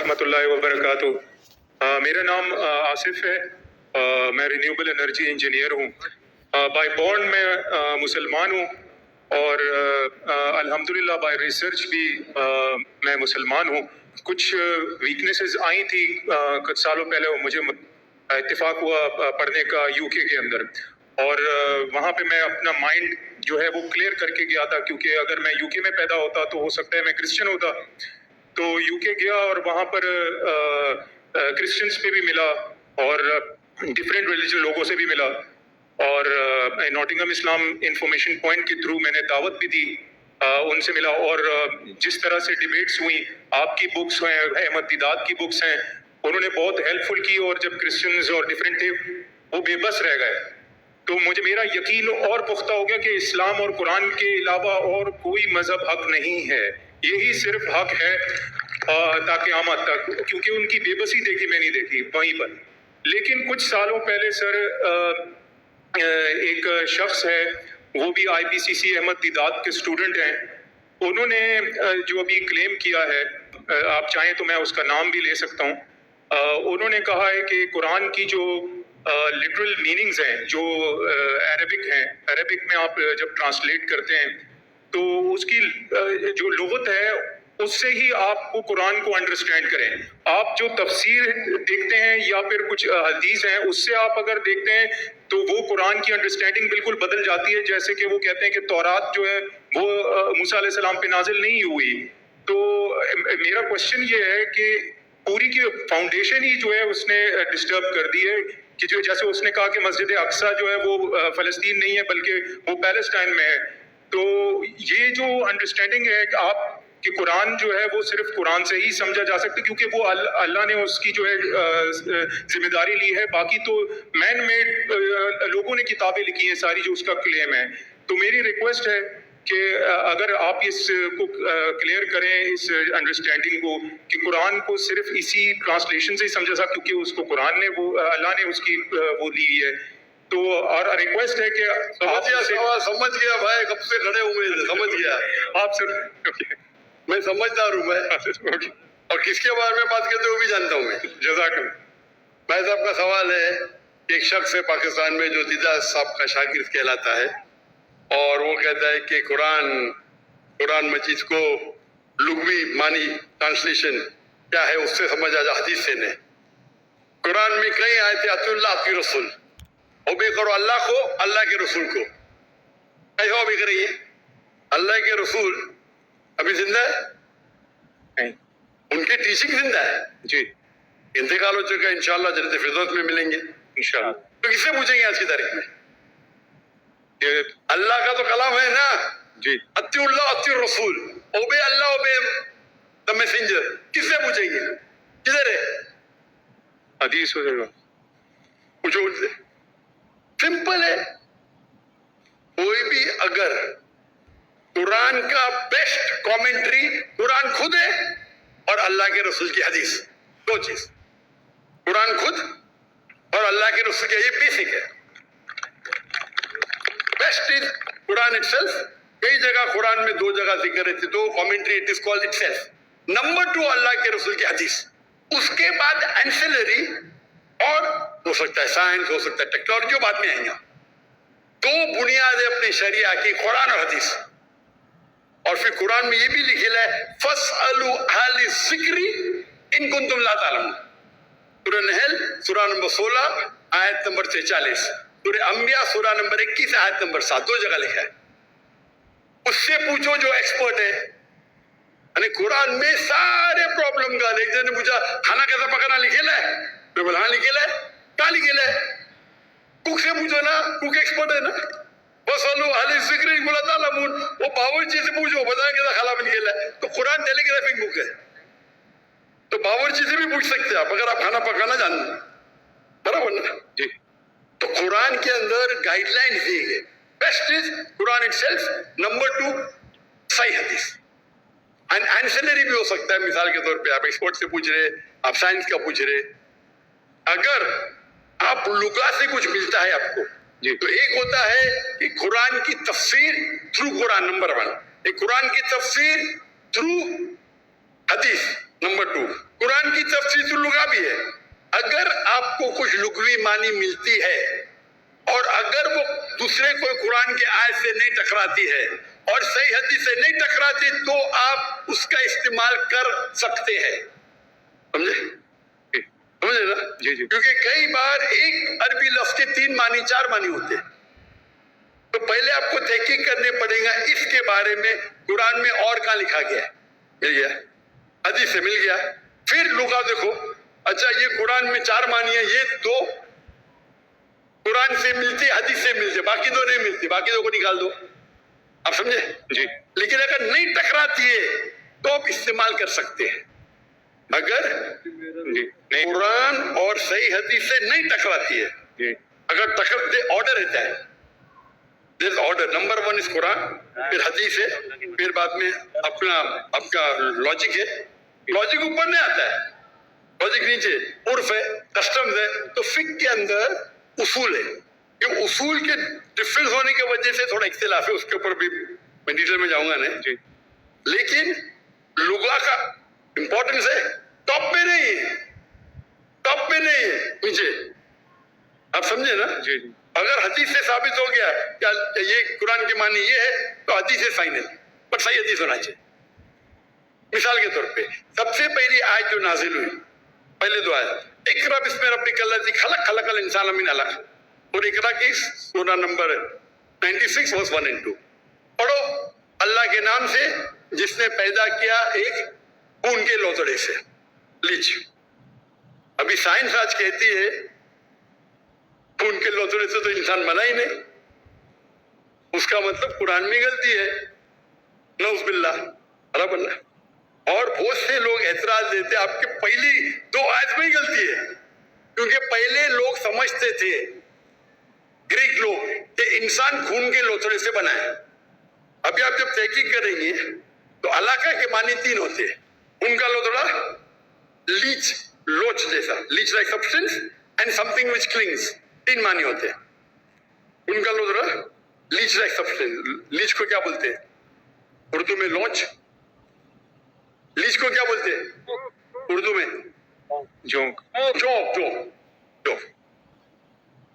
रहमतुल्लाहि व बरकातुहू। मेरा नाम आसिफ है। मैं रिन्यूएबल एनर्जी इंजीनियर हूँ। बाय बॉर्न मैं मुसलमान हूँ और अल्हम्दुलिल्लाह बाय रिसर्च भी मैं मुसलमान हूँ। कुछ वीकनेसेस आई थी कुछ सालों पहले, मुझे इत्तेफाक हुआ पढ़ने का यूके के अंदर, और वहाँ पे मैं अपना माइंड जो है वो क्लियर करके गया था, क्योंकि अगर मैं यूके में पैदा होता तो हो सकता है मैं क्रिश्चियन होता। तो यूके गया और वहाँ पर क्रिश्चियंस पे भी मिला और डिफरेंट रिलीजन लोगों से भी मिला, और नॉटिंघम इस्लाम इंफॉर्मेशन पॉइंट के थ्रू मैंने दावत भी दी, उनसे मिला। और जिस तरह से डिबेट्स हुई, आपकी बुक्स हैं, अहमद दीदात की बुक्स हैं, उन्होंने बहुत हेल्पफुल की, और जब क्रिश्चियंस और डिफरेंट थे वो बेबस रह गए। तो मुझे मेरा यकीन और पुख्ता हो गया कि इस्लाम और कुरान के अलावा और कोई मजहब हक नहीं है, यही सिर्फ हक है ताकि क़यामत तक, क्योंकि उनकी बेबसी देखी मैं नहीं देखी वहीं पर। लेकिन कुछ सालों पहले सर एक शख्स है, वो भी IPCC अहमद दीदात के स्टूडेंट हैं, उन्होंने जो अभी क्लेम किया है, आप चाहें तो मैं उसका नाम भी ले सकता हूँ। उन्होंने कहा है कि कुरान की जो लिटरल मीनिंग्स हैं, जो अरबिक हैं, अरबिक में आप जब ट्रांसलेट करते हैं तो उसकी जो लुगत है उससे ही आपको कुरान को अंडरस्टैंड करें। आप जो तफसीर देखते हैं या फिर कुछ हदीस हैं, उससे आप अगर देखते हैं तो वो कुरान की अंडरस्टैंडिंग बिल्कुल बदल जाती है। जैसे कि वो कहते हैं कि तौरात जो है वो मूसा अलैहि सलाम पे नाजिल नहीं हुई। तो मेरा क्वेश्चन ये है कि पूरी की फाउंडेशन ही जो है उसने डिस्टर्ब कर दी है, कि जो जैसे उसने कहा कि मस्जिद अक्सा जो है वो फ़लस्तीन नहीं है बल्कि वो पैलेस्टाइन में है। तो ये जो अंडरस्टैंडिंग है कि आप कि कुरान जो है वो सिर्फ कुरान से ही समझा जा सकता है, क्योंकि वो अल्लाह ने उसकी जो है जिम्मेदारी ली है, बाकी तो मैन मेड लोगों ने किताबें लिखी हैं सारी जो उसका क्लेम है। तो मेरी रिक्वेस्ट है कि अगर आप इसको क्लियर करें, इस अंडरस्टैंडिंग को, कि कुरान को सिर्फ इसी ट्रांसलेशन से ही समझा सकता, क्योंकि उसको कुरान ने वो अल्लाह ने उसकी वो ली है। तो और रिक्वेस्ट है कि समझ गया भाई, कब से खड़े हुए समझ गया आप सर। मैं समझदार हूँ मैं, और किसके बारे में बात करते हो भी जानता हूँ मैं। जज़ाकल्लाह। भाई साहब का सवाल है कि एक शख्स है पाकिस्तान में जो दीदा साहब का शागिर्द कहलाता है, और वो कहता है कि कुरान मजीद को लुग़वी मानी ट्रांसलेशन क्या है उससे समझ आ जा, हदीस से ने। कुरान में कई आयतें अतिउल्लाह अति रसूल, ओबे करो अल्लाह को, अल्लाह के रसूल को। कैसे ओबे करेंगे? अल्लाह के रसूल अभी जिंदा है नहीं, उनकी टीचिंग जिंदा है जी। इंतकाल हो चुका है, इंशाअल्लाह जन्नत फिरदौस में मिलेंगे इंशाअल्लाह। तो किससे पूछेंगे आज की तारीख में? अल्लाह का तो कलाम है ना जी। अतिउल्लाह अति रसूल, ओबे अल्लाह ओबे द मैसेंजर, किससे पूछेंगे? किधर है हदीस वगैरह? पूछो उनसे, सिंपल है। कोई भी अगर कुरान का बेस्ट कमेंट्री कुरान खुद है और अल्लाह के रसूल की हदीस, दो चीज, कुरान खुद और अल्लाह के रसूल की, ये बेसिक है। Best is Quran itself. कई जगह कुरान में दो जगह जिक्र है, दो commentary, it is called itself. Number 2 अल्लाह के रसूल की हदीस, उसके बाद एंसिलरी, और हो सकता है साइंस, हो सकता है टेक्नोलॉजी, बाद में आएंगे। दो बुनियाद है अपनी शरिया की, कुरान और हदीस। और फिर कुरान में ये भी लिखा है फसअलु अहले ज़िक्री इन कुंतुम ला तालमून। सूरह नहल सूरह नंबर 16 आयत नंबर 43, सूरह अंबिया सूरह नंबर 21 आयत नंबर 7, दो जगह लिखा है। उससे पूछो जो एक्सपर्ट है। यानी कुरान में सारे प्रॉब्लम का, एक जन ने पूछा खाना कैसा पकाना लिखेला है, मैं बोला हाँ लिखेला है, कहाँ लिखेला है? कुक से पूछो ना, कुक एक्सपर्ट है ना। फसअलु अहले ज़िक्री इन कुंतुम ला तालमून, वो बावर्ची से पूछो बताएं कैसा खाना बन गया है। तो कुरान टेलीग्राफिक बुक है, तो बावर्ची से भी पूछ सकते हैं आप अगर आप खाना पकाना जानते, बराबर ना जी। तो कुरान के अंदर गाइडलाइन दी है। Best is Quran itself, number 2 सही हदीस, एंड एंसिलरी भी हो सकता है। मिसाल के तौर पे आप एक्सपर्ट से पूछ रहे, आप साइंस का पूछ रहे, अगर आप लुगा से कुछ मिलता है आपको जी, तो एक होता है कि कुरान की तफसीर थ्रू कुरान, नंबर 1, एक कुरान की तफसीर थ्रू हदीस, नंबर 2, कुरान की معنی ملتی ہے اور اگر وہ دوسرے کوئی قرآن کے آیت سے نہیں ٹکراتی ہے اور صحیح حدیث سے نہیں ٹکراتی تو آپ اس کا استعمال کر سکتے ہیں. سمجھے نا؟ جی جی. کیونکہ کئی بار ایک عربی لفظ کے 3 معنی 4 معنی ہوتے ہیں. تو پہلے آپ کو تحقیق کرنے پڑے گا اس کے بارے میں قرآن میں اور کہاں لکھا گیا ہے. مل گیا حدیث سے مل گیا. پھر لغت دیکھو, اچھا یہ قرآن میں 4 معنی ہے, یہ 2 قرآن سے ملتے حدیث سے ملتے, باقی 2 نہیں ملتے, باقی 2 کو نکال دو. آپ سمجھے جی. لیکن اگر نہیں ٹکراتی ہے تو آپ استعمال کر سکتے ہیں. اگر قرآن اور صحیح حدیث سے نہیں ٹکراتی ہے, جی. اگر ٹکراتے آرڈر رہتا ہے, دیر آرڈر نمبر 1 اس قرآن, پھر حدیث ہے, پھر بعد میں آپ کا لاجک ہے. لاجک اوپر نہیں آتا ہے, لاجک نیچے, عرف ہے, کسٹمز ہے. تو فقہ کے اندر اصول ہے. یہ اصول کے ڈفرنس ہونے کی وجہ سے تھوڑا اختلاف ہے, اس کے اوپر بھی میں ڈیٹیل میں جاؤں گا نہیں. جی. لیکن لغت کا امپورٹنس ہے, ٹاپ پہ نہیں ہے, ٹاپ پہ نہیں ہے, نیچے. آپ سمجھے نا؟ جی جی. اگر حدیث سے ثابت ہو گیا کہ یہ قرآن کے معنی یہ ہے تو حدیث ہے فائنل, پر صحیح حدیث ہونا چاہیے. مثال کے طور پہ سب سے پہلی آیت جو نازل ہوئی, پہلے 2 آیت, اقرا بسم ربک الذی خلق, خلق الانسان من علق, اور اقرا کی سورہ نمبر 96 verse 1 and 2. پڑھو اللہ کے نام سے جس نے پیدا کیا ایک خون کے لوتڑے سے, لیچ. ابھی سائنس آج کہتی ہے خون کے لوتڑے سے تو انسان بنا ہی نہیں, اس کا مطلب قرآن میں غلطی ہے, نعوذ باللہ, رب اللہ. اور بہت سے لوگ اعتراض دیتے آپ کے پہلی 2 آیت میں ہی غلطی ہے, کیونکہ پہلے لوگ سمجھتے تھے, گریک لوگ, کہ انسان خون کے لوتڑے سے بنا ہے. ابھی آپ جب تحقیق کریں گے تو علاقہ کے معنی 3 ہوتے ہیں. خون کا لوتڑا, لیچ, لوچ جیسا, latch like substance, and some thing which killings, 3 معنی ہوتے ہیں. خون کا لوتڑا, لیچ لائک سبسٹینس. لیچ کو کیا بولتے ہیں اردو میں؟ لونچ. لیچ کو کیا بولتے ہیں اردو میں؟ جونک. Joke, joke, joke,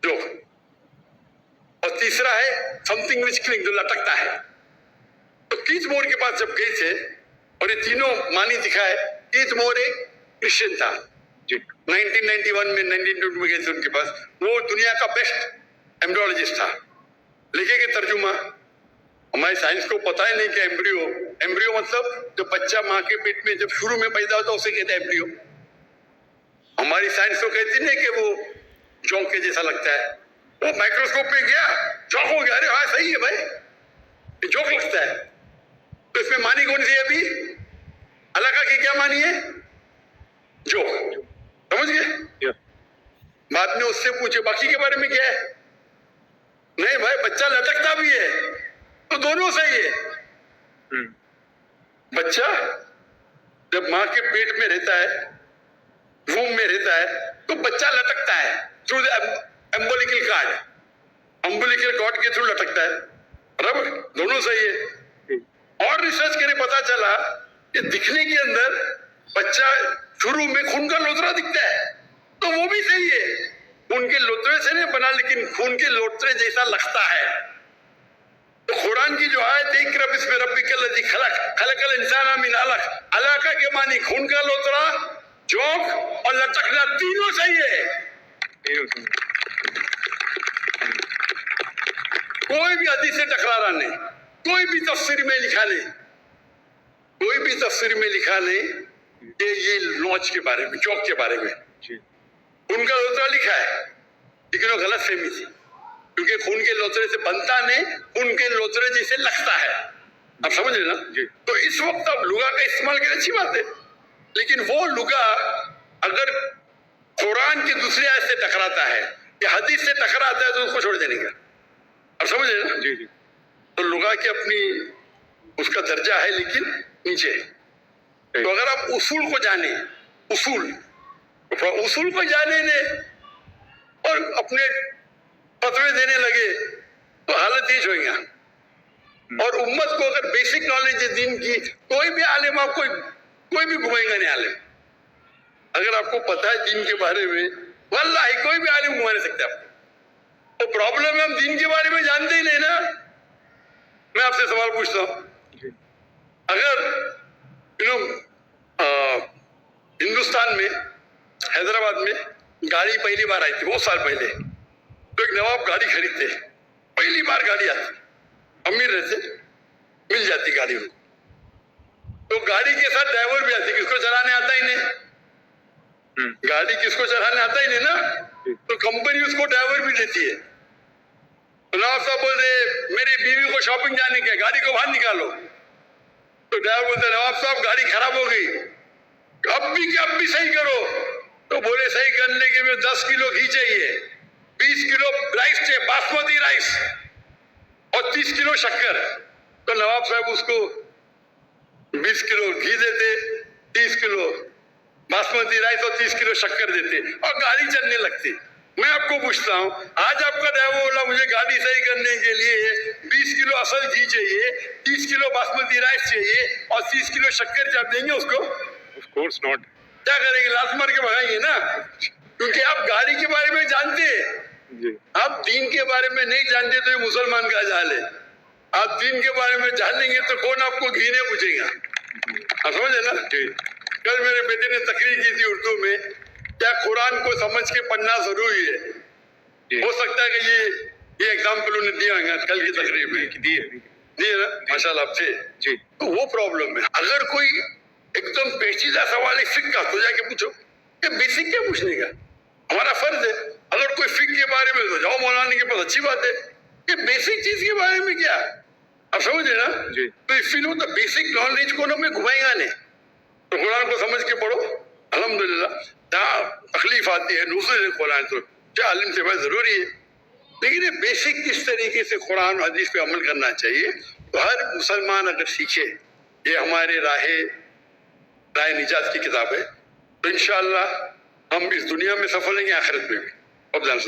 joke. اور تیسرا ہے سم تھنگ وچ کلنگ, جو لٹکتا ہے. تو کیت مور کے پاس جب گئے تھے اور یہ تینوں معنی دکھائے, کیت مور ایک کرسچن تھا, 1991 میں 1992 میں گئے تھے ان کے پاس. وہ دنیا کا بیسٹ ایمبریولوجسٹ تھا. لکھے کہ ترجمہ ہماری سائنس کو پتا ہی نہیں کہ ایمبریو مطلب جو بچہ ماں کے پیٹ میں جب شروع میں پیدا ہوتا ہے اسے کہتے ہیں ایمبریو. ہماری سائنس تو کہتی نہیں کہ وہ جونک کے جیسا لگتا ہے. وہ مائکروسکوپ میں گیا, چوک ہو گیا, ارے ہاں صحیح ہے بھائی, یہ جوک لگتا ہے. تو اس میں معنی کون سی ہے ابھی؟ علاقہ کی کیا معنی ہے؟ جوک. سمجھ گئے؟ بعد میں اس سے پوچھے باقی کے بارے میں کیا ہے. نہیں بھائی, بچہ لٹکتا بھی ہے تو دونوں صحیح ہے. بچہ جب ماں کے پیٹ میں رہتا ہے, ووم میں رہتا ہے, تو بچہ لٹکتا ہے تھرو امبلیکل کارڈ, امبلیکل کارڈ کے تھرو لٹکتا ہے. برابر, دونوں صحیح ہے. اور ریسرچ کرے پتا چلا کہ دکھنے کے اندر بچہ شروع میں خون کا لوتڑا دکھتا ہے تو وہ بھی صحیح ہے, خون کے لوتڑے سے نہیں بنا لیکن خون کے لوتڑے جیسا لگتا ہے. تو قرآن کی جو آیت ہے اقرا بسم ربک الذی خلق, خلق الانسان من علق, علاقہ کے معنی خون کا لوتڑا, جوک اور لٹکنا, تینوں صحیح ہے. کوئی بھی حدیث سے ٹکرا نہیں, کوئی بھی تفسیر میں لکھا نہیں, کوئی بھی تفسیر میں لکھا نہیں کہ یہ لونچ کے بارے میں, چوک کے بارے میں. خون کا لوتڑا لکھا ہے لیکن وہ غلط فہمی تھی, کیونکہ خون کے لوتڑے سے بنتا نہیں, خون کے لوتڑے جیسے لگتا ہے. آپ سمجھ رہے نا؟ تو اس وقت آپ لغا کا استعمال کریں, اچھی بات ہے, لیکن وہ لغا اگر قرآن کی دوسری آیت سے ٹکراتا ہے یا حدیث سے ٹکراتا ہے تو اس کو چھوڑ دینے کا. آپ سمجھ رہے نا؟ جی جی. تو لغا کی اپنی اس کا درجہ ہے لیکن نیچے. تو اگر آپ اصول کو جانیں, اصول کو جانے نے اور اپنے فتوے دینے لگے تو حالت ہی ہوئے گا. اور امت کو اگر بیسک نالج ہے دین کی, کوئی بھی عالم آپ کوئی بھی گھمائے گا نہیں عالم. اگر آپ کو پتا ہے دین کے بارے میں वल्लाही कोई भी आलिम घुमा नहीं सकते आपको। तो प्रॉब्लम है हम दीन के बारे में जानते ही नहीं ना। मैं आपसे सवाल पूछता हूँ, अगर हिंदुस्तान में हैदराबाद में गाड़ी पहली बार आई थी बहुत साल पहले, तो एक नवाब गाड़ी खरीदते, पहली बार गाड़ी आती, अमीर रहते, मिल जाती गाड़ी उनको, तो गाड़ी के साथ ड्राइवर भी आती, किसको चलाने आता ही नहीं, गाड़ी किसको चलाने आता ही नहीं ना, तो कंपनी उसको ड्राइवर भी देती है। तो नवाब साहब बोल रहे मेरी बीवी को शॉपिंग जाने के, गाड़ी को बाहर निकालो, तो ड्राइवर बोलते नवाब साहब गाड़ी खराब हो गई, अब भी सही करो। तो बोले सही करने के लिए 10 किलो घी चाहिए, 20 किलो राइस चाहिए, बासमती राइस, और 30 किलो शक्कर। तो नवाब साहब उसको 20 किलो घी देते, 30 किलो बासमती राइस और 30 किलो शक्कर देते, और गाड़ी चलने लगती। मैं आपको पूछता हूँ, आज आपका ड्राइवर बोला मुझे गाड़ी सही करने के लिए 20 किलो असल घी चाहिए, 30 किलो बासमती राइस चाहिए और 30 किलो शक्कर, आप देंगे उसको? Of course not. क्या करेंगे? लात मार के भगाएंगे ना, क्योंकि आप गाड़ी के बारे में जानते हैं, आप दीन के बारे में नहीं जानते तो ये मुसलमान का जाल है। आप दीन के बारे में जान लेंगे तो कौन आपको घी नहीं पूछेगा। आप समझे ना? कल मेरे बेटे ने तकरीर की थी उर्दू में, क्या कुरान को समझ के पढ़ना जरूरी है। हो सकता है कि ये एग्जाम्पल उन्हें दिया होगा कल की तकरीर में, दिए ना माशाल्लाह आपसे जी। तो वो प्रॉब्लम है। अगर कोई एकदम पेचीदा सवाल है फिक का, तो जाके पूछो, ये बेसिक क्या पूछने का, हमारा फर्ज है। अगर कोई फिक के बारे में तो जाओ मौलाना के पास, अच्छी बात है। ये बेसिक चीज के बारे में क्या, आप समझे ना जी। तो if you know the basic knowledge को हमें घुमाएगा नहीं, तो कुरान को समझ के पढ़ो। अल्हम्दुलिल्लाह जहाँ तकलीफ आती है दूसरे कुरान, तो क्या आलिम से बहुत जरूरी है, लेकिन ये बेसिक किस तरीके से कुरान हदीस पे अमल करना चाहिए, तो हर मुसलमान अगर सीखे, ये हमारे राह निजात की किताब है, तो इंशाअल्लाह हम इस दुनिया में सफल होंगे, आखिरत में भी। अब जान